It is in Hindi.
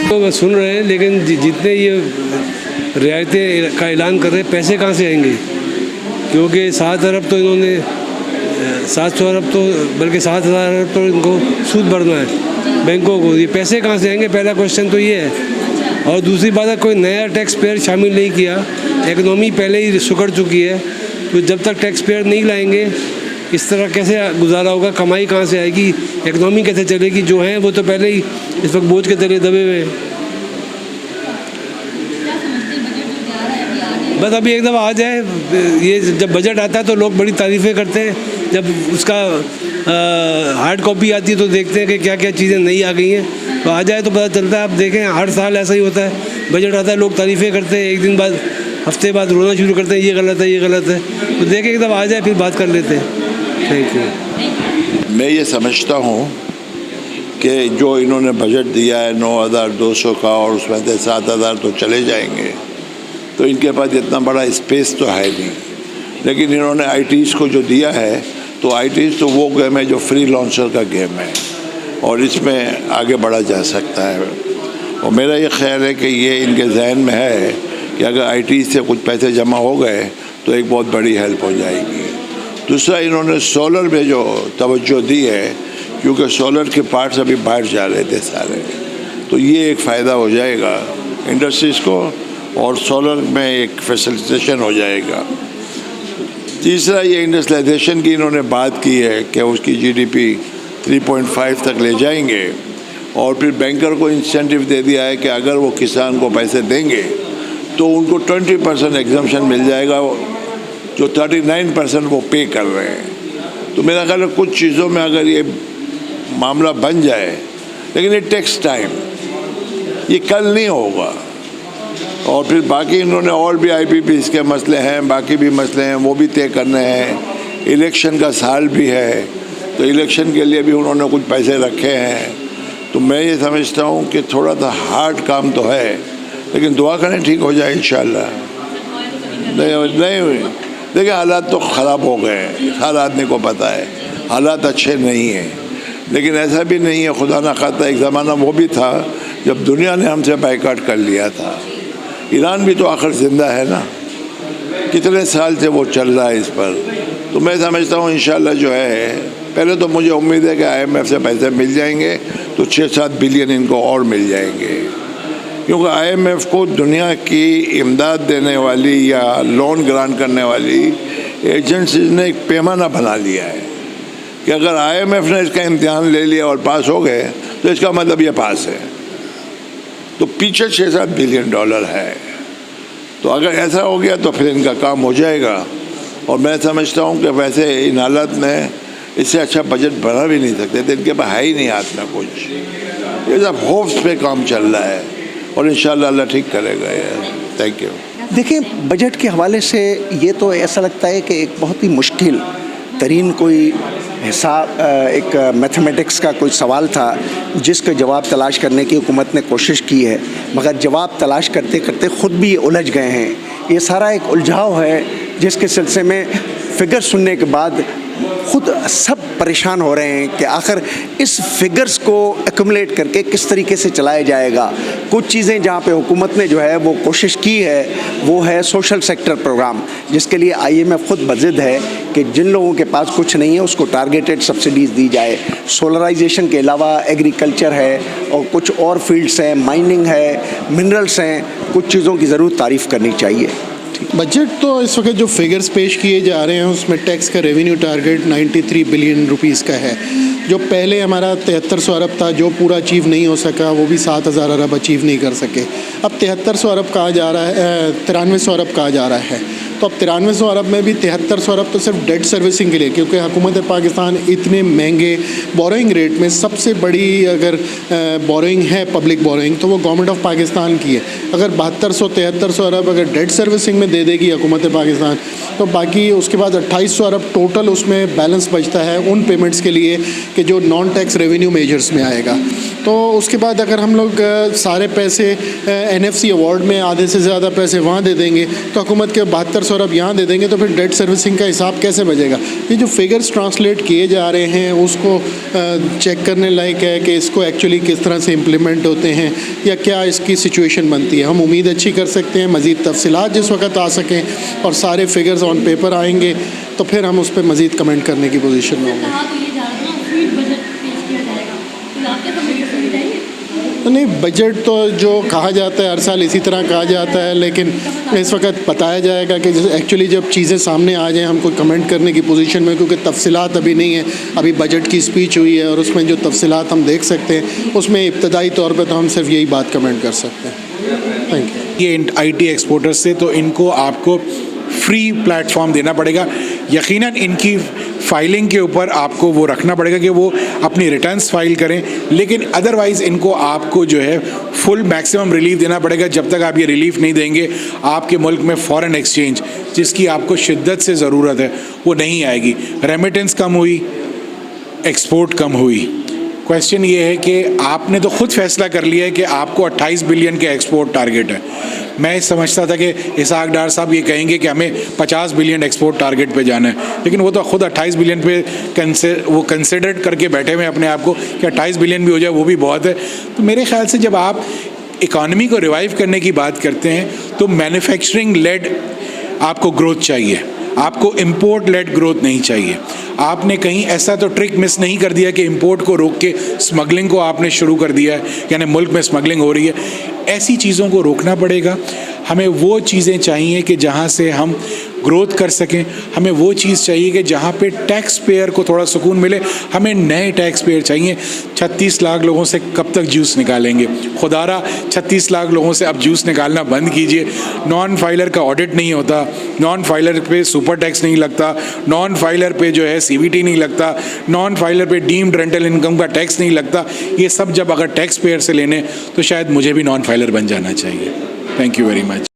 तो मैं सुन रहे हैं, लेकिन जितने ये रियायतें का ऐलान कर रहे हैं, पैसे कहाँ से आएंगे? क्योंकि 7 अरब तो इन्होंने 700 अरब तो बल्कि 7,000 अरब तो इनको सूद भरना है बैंकों को। ये पैसे कहाँ से आएंगे? पहला क्वेश्चन तो ये है। और दूसरी बात है, कोई नया टैक्स पेयर शामिल नहीं किया, इकनॉमी पहले ही सुकड़ चुकी है। तो जब तक टैक्स पेयर नहीं लाएंगे, इस तरह कैसे गुजारा होगा? कमाई कहाँ से आएगी? इकनॉमी कैसे चलेगी? जो हैं वो तो पहले ही इस वक्त बोझ के तले दबे हुए हैं। बस अभी एकदम आ जाए। ये जब बजट आता है तो लोग बड़ी तारीफ़ें करते हैं, जब उसका हार्ड कॉपी आती है तो देखते हैं कि क्या क्या चीज़ें नई आ गई हैं। तो आ जाए तो पता चलता है। आप देखें, हर साल ऐसा ही होता है, बजट आता है, लोग तारीफ़ें करते हैं, एक दिन बाद हफ्ते बाद रोना शुरू करते हैं, ये गलत है, ये गलत है। तो देखें एकदम आ जाए, फिर बात कर लेते हैं। Thank you. मैं ये समझता हूँ कि जो इन्होंने बजट दिया है 9,200 का, और उसमें से 7,000 तो चले जाएंगे, तो इनके पास इतना बड़ा स्पेस तो है नहीं। लेकिन इन्होंने ITs को जो दिया है, तो ITs तो वो गेम है जो फ्री लॉन्चर का गेम है, और इसमें आगे बढ़ा जा सकता है। और मेरा ये ख्याल है कि ये इनके जहन में है कि अगर ITs से कुछ पैसे जमा हो गए तो एक बहुत बड़ी हेल्प हो जाएगी। दूसरा, इन्होंने सोलर में जो तवज्जो दी है, क्योंकि सोलर के पार्ट्स अभी बाहर जा रहे थे सारे, तो ये एक फ़ायदा हो जाएगा इंडस्ट्रीज़ को, और सोलर में एक फैसिलिटेशन हो जाएगा। तीसरा, ये इंडस्ट्रियलाइजेशन की इन्होंने बात की है कि उसकी GDP 3.5 तक ले जाएंगे, और फिर बैंकर को इंसेंटिव दे दिया है कि अगर वो किसान को पैसे देंगे तो उनको 20% एग्जम्पशन मिल जाएगा, जो 39% वो पे कर रहे हैं। तो मेरा ख्याल है कुछ चीज़ों में अगर ये मामला बन जाए, लेकिन इट टेक्स टाइम, ये कल नहीं होगा। और फिर बाकी इन्होंने और भी IPPs के मसले हैं, बाकी भी मसले हैं, वो भी तय करने हैं। इलेक्शन का साल भी है, तो इलेक्शन के लिए भी उन्होंने कुछ पैसे रखे हैं। तो मैं ये समझता हूँ कि थोड़ा सा हार्ड काम तो है, लेकिन दुआ करें ठीक हो जाए इंशाल्लाह। नहीं देखिए, हालात तो ख़राब हो गए हैं, हर आदमी को पता है हालात अच्छे नहीं हैं। लेकिन ऐसा भी नहीं है, खुदा ना खाता एक ज़माना वो भी था जब दुनिया ने हमसे बाइकाट कर लिया था। ईरान भी तो आखिर ज़िंदा है ना, कितने साल से वो चल रहा है इस पर। तो मैं समझता हूँ इंशाल्लाह जो है, पहले तो मुझे उम्मीद है कि IMF से पैसे मिल जाएंगे तो 6-7 बिलियन इनको और मिल जाएंगे, क्योंकि IMF को दुनिया की इमदाद देने वाली या लोन ग्रांट करने वाली एजेंसीज ने एक पैमाना बना लिया है कि अगर IMF ने इसका इम्तिहान ले लिया और पास हो गए तो इसका मतलब ये पास है। तो पीछे 6-7 बिलियन डॉलर है। तो अगर ऐसा हो गया तो फिर इनका काम हो जाएगा। और मैं समझता हूँ कि वैसे इन हालत में इससे अच्छा बजट बना भी नहीं सकते थे, इनके पास है ही नहीं हाथ में कुछ। ये सब होप्स पे काम चल रहा है, और इंशाल्लाह अल्लाह ठीक करेगा यार। Thank you. देखिए, बजट के हवाले से ये तो ऐसा लगता है कि एक बहुत ही मुश्किल तरीन कोई हिसाब, एक मैथमेटिक्स का कोई सवाल था जिसका जवाब तलाश करने की हुकूमत ने कोशिश की है, मगर जवाब तलाश करते करते ख़ुद भी उलझ गए हैं। ये सारा एक उलझाव है जिसके सिलसिले में फ़िगर सुनने के बाद खुद सब परेशान हो रहे हैं कि आखिर इस फिगर्स को एक्युमुलेट करके किस तरीके से चलाया जाएगा। कुछ चीज़ें जहाँ पे हुकूमत ने जो है वो कोशिश की है, वो है सोशल सेक्टर प्रोग्राम, जिसके लिए IMF खुद बज़िद है कि जिन लोगों के पास कुछ नहीं है उसको टारगेटेड सब्सिडीज़ दी जाए। सोलराइजेशन के अलावा एग्रीकल्चर है और कुछ और फील्ड्स हैं, माइनिंग है, मिनरल्स हैं, कुछ चीज़ों की ज़रूर तारीफ़ करनी चाहिए। बजट तो इस वक्त जो फिगर्स पेश किए जा रहे हैं उसमें टैक्स का रेवेन्यू टारगेट 93 बिलियन रुपीस का है। जो पहले हमारा 7300 अरब था, जो पूरा अचीव नहीं हो सका, वो भी 7000 अरब अचीव नहीं कर सके। अब 7300 अरब कहा जा रहा है, 9300 अरब कहा जा रहा है। तो अब 9300 अरब में भी 7300 अरब तो सिर्फ डेट सर्विसिंग के लिए, क्योंकि हुकूमत पाकिस्तान इतने महंगे बोरोइंग रेट में, सबसे बड़ी अगर बोरोइंग है पब्लिक बोरोइंग तो वो गवर्नमेंट ऑफ पाकिस्तान की है। अगर 7200-7300 अरब अगर डेट सर्विसिंग में दे देगी हुकूमत पाकिस्तान, तो बाकी उसके बाद 2800 अरब टोटल उसमें बैलेंस बचता है उन पेमेंट्स के लिए कि जो नॉन टैक्स रेवेन्यू मेजर्स में आएगा। तो उसके बाद अगर हम लोग सारे पैसे NFC अवार्ड में आधे से ज़्यादा पैसे वहाँ दे देंगे तो हुकूमत के 7200 सौरभ यहाँ दे देंगे तो फिर डेट सर्विसिंग का हिसाब कैसे बचेगा? ये जो फिगर्स ट्रांसलेट किए जा रहे हैं उसको चेक करने लायक है कि इसको एक्चुअली किस तरह से इम्प्लीमेंट होते हैं या क्या इसकी सिचुएशन बनती है। हम उम्मीद अच्छी कर सकते हैं मज़ीद तफसीलात जिस वक्त आ सकें और सारे फिगर्स ऑन पेपर आएंगे तो फिर हम उस पर मज़ीद कमेंट करने की पोजीशन में होंगे। नहीं, बजट तो जो कहा जाता है हर साल इसी तरह कहा जाता है, लेकिन इस वक्त बताया जाएगा कि एक्चुअली जब चीज़ें सामने आ जाएं हम कोई कमेंट करने की पोजीशन में, क्योंकि तफसीलात अभी नहीं है। अभी बजट की स्पीच हुई है और उसमें जो तफसीलात हम देख सकते हैं उसमें इब्तदाई तौर पर तो हम सिर्फ यही बात कमेंट कर सकते हैं। Thank you. ये IT एक्सपोर्टर्स से तो इनको आपको फ्री प्लेटफॉर्म देना पड़ेगा। यकीनन इनकी फाइलिंग के ऊपर आपको वो रखना पड़ेगा कि वो अपनी रिटर्न्स फाइल करें, लेकिन अदरवाइज़ इनको आपको जो है फुल मैक्सिमम रिलीफ देना पड़ेगा। जब तक आप ये रिलीफ नहीं देंगे आपके मुल्क में फ़ॉरेन एक्सचेंज जिसकी आपको शिद्दत से ज़रूरत है वो नहीं आएगी। रेमिटेंस कम हुई, एक्सपोर्ट कम हुई। क्वेश्चन ये है कि आपने तो ख़ुद फैसला कर लिया है कि आपको 28 बिलियन के एक्सपोर्ट टारगेट है। मैं समझता था कि इसहाक डार साहब ये कहेंगे कि हमें 50 बिलियन एक्सपोर्ट टारगेट पे जाना है, लेकिन वो तो ख़ुद 28 बिलियन पे वो कंसिडर करके बैठे हुए अपने आप को कि 28 बिलियन भी हो जाए वो भी बहुत है। तो मेरे ख्याल से जब आप इकॉनमी को रिवाइव करने की बात करते हैं तो मैन्युफैक्चरिंग लेड आपको ग्रोथ चाहिए, आपको इंपोर्ट लेड ग्रोथ नहीं चाहिए। आपने कहीं ऐसा तो ट्रिक मिस नहीं कर दिया कि इंपोर्ट को रोक के स्मगलिंग को आपने शुरू कर दिया है, यानी मुल्क में स्मगलिंग हो रही है। ऐसी चीज़ों को रोकना पड़ेगा। हमें वो चीज़ें चाहिए कि जहाँ से हम ग्रोथ कर सकें। हमें वो चीज़ चाहिए कि जहाँ पे टैक्स पेयर को थोड़ा सुकून मिले। हमें नए टैक्स पेयर चाहिए। 36 लाख लोगों से कब तक जूस निकालेंगे? खुदारा 36 लाख लोगों से अब जूस निकालना बंद कीजिए। नॉन फाइलर का ऑडिट नहीं होता, नॉन फाइलर पे सुपर टैक्स नहीं लगता, नॉन फाइलर पे जो है CVT नहीं लगता, नॉन फाइलर पे डीम्ड रेंटल इनकम का टैक्स नहीं लगता। ये सब जब अगर टैक्स पेयर से लेने तो शायद मुझे भी नॉन फाइलर बन जाना चाहिए। Thank you very much.